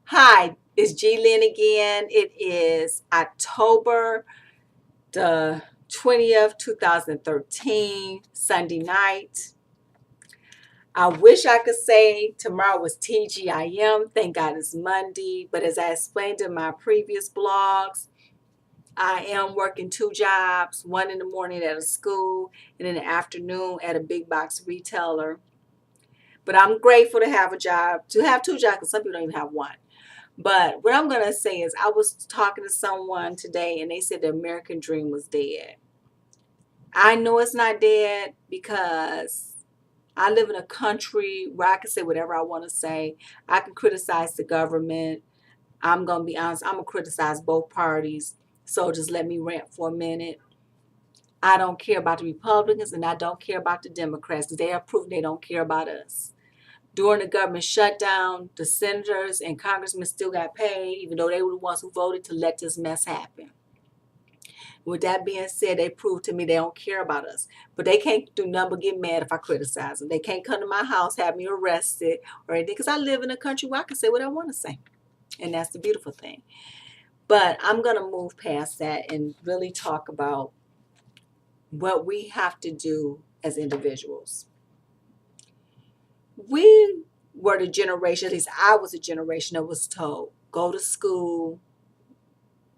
Hi, it's G Lynn again. It is October the 20th, 2013, Sunday night. I wish I could say tomorrow was TGIM. Thank God it's Monday. But as I explained in my previous blogs, I am working two jobs, one in the morning at a school and in the afternoon at a big box retailer. But I'm grateful to have a job, to have two jobs, because some people don't even have one. But what I'm going to say is, I was talking to someone today and they said the American dream was dead. I know it's not dead because I live in a country where I can say whatever I want to say. I can criticize the government. I'm going to be honest, I'm going to criticize both parties. So just let me rant for a minute. I don't care about the Republicans and I don't care about the Democrats because they have proven they don't care about us. During the government shutdown, the senators and congressmen still got paid, even though they were the ones who voted to let this mess happen. With that being said, they proved to me they don't care about us. But they can't do nothing but get mad if I criticize them. They can't come to my house, have me arrested or anything, because I live in a country where I can say what I want to say. And that's the beautiful thing. But I'm going to move past that and really talk about what we have to do as individuals. We were the generation, at least I was a generation that was told, go to school,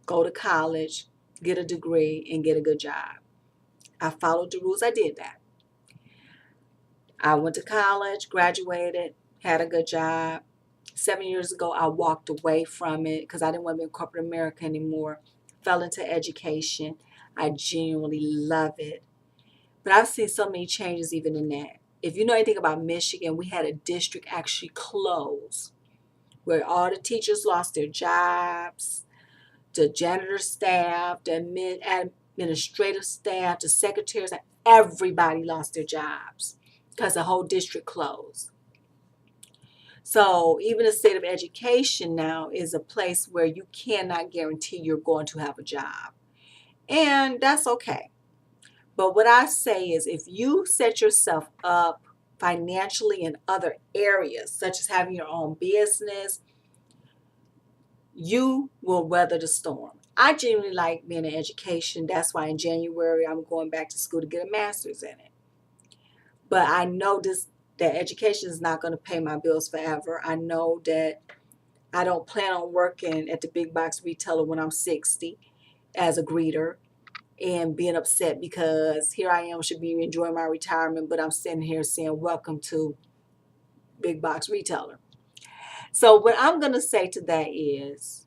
go to college, get a degree, and get a good job. I followed the rules. I did that. I went to college, graduated, had a good job. 7 years ago, I walked away from it because I didn't want to be in corporate America anymore. Fell into education. I genuinely love it. But I've seen so many changes even in that. If you know anything about Michigan, we had a district actually close where all the teachers lost their jobs, the janitor staff, the administrative staff, the secretaries, everybody lost their jobs because the whole district closed. So even the state of education now is a place where you cannot guarantee you're going to have a job. And that's okay. But what I say is if you set yourself up financially in other areas, such as having your own business, you will weather the storm. I genuinely like being in education. That's why in January I'm going back to school to get a master's in it. But I know that education is not going to pay my bills forever. I know that I don't plan on working at the big box retailer when I'm 60 as a greeter and being upset because here I am, should be enjoying my retirement, but I'm sitting here saying welcome to big box retailer. So what I'm going to say to that is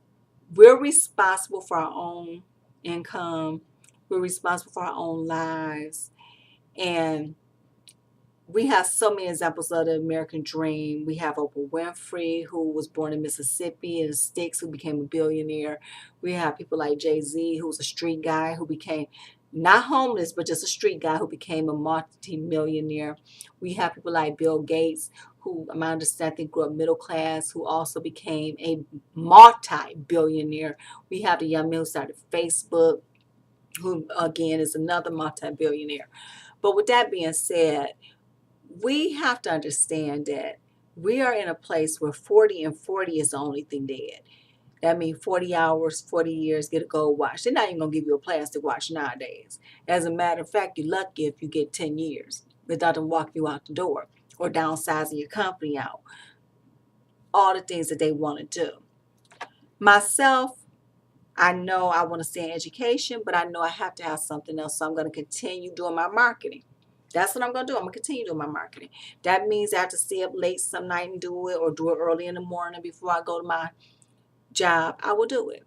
we're responsible for our own income. We're responsible for our own lives. And we have so many examples of the American dream. We have Oprah Winfrey, who was born in Mississippi, and Sticks, who became a billionaire. We have people like Jay-Z, who's a street guy who became not homeless, but just a street guy who became a multi-millionaire. We have people like Bill Gates, who, my understanding, grew up middle class, who also became a multi-billionaire. We have the young man who started Facebook, who, again, is another multi-billionaire. But with that being said, we have to understand that we are in a place where 40 and 40 is the only thing dead. That means 40 hours, 40 years, get a gold watch. They're not even going to give you a plastic watch nowadays. As a matter of fact, you're lucky if you get 10 years. It doesn't walk you out the door or downsizing your company out. All the things that they want to do. Myself, I know I want to stay in education, but I know I have to have something else. So I'm going to continue doing my marketing. That's what I'm going to do. I'm going to continue doing my marketing. That means I have to stay up late some night and do it or do it early in the morning before I go to my job. I will do it.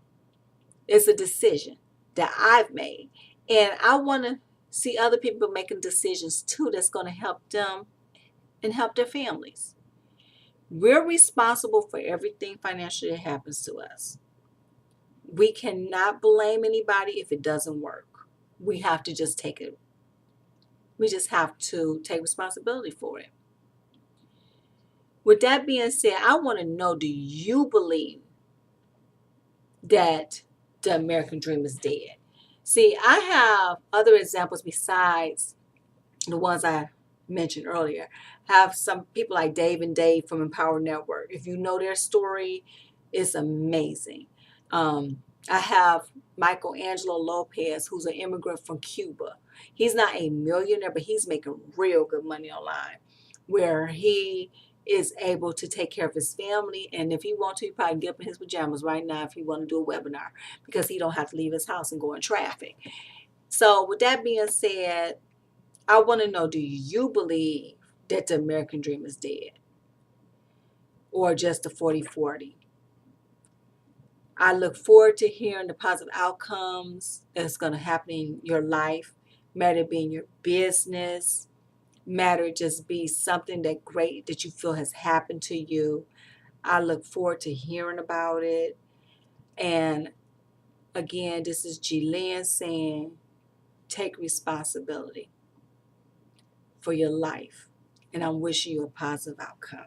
It's a decision that I've made. And I want to see other people making decisions too that's going to help them and help their families. We're responsible for everything financially that happens to us. We cannot blame anybody if it doesn't work. We have to just take it. We just have to take responsibility for it. With that being said, I want to know, do you believe that the American dream is dead? See, I have other examples besides the ones I mentioned earlier. I have some people like Dave and Dave from Empower Network. If you know their story, It's amazing. I have Michelangelo Lopez, who's an immigrant from Cuba. He's not a millionaire, but he's making real good money online, where he is able to take care of his family. And if he wants to, he probably get up in his pajamas right now if he want to do a webinar, because he don't have to leave his house and go in traffic. So with that being said, I want to know, do you believe that the American dream is dead, or just a 40-40? I look forward to hearing the positive outcomes that's going to happen in your life, matter it be in your business, matter it just be something that great that you feel has happened to you. I look forward to hearing about it. And again, this is G-Lynn saying, take responsibility for your life. And I'm wishing you a positive outcome.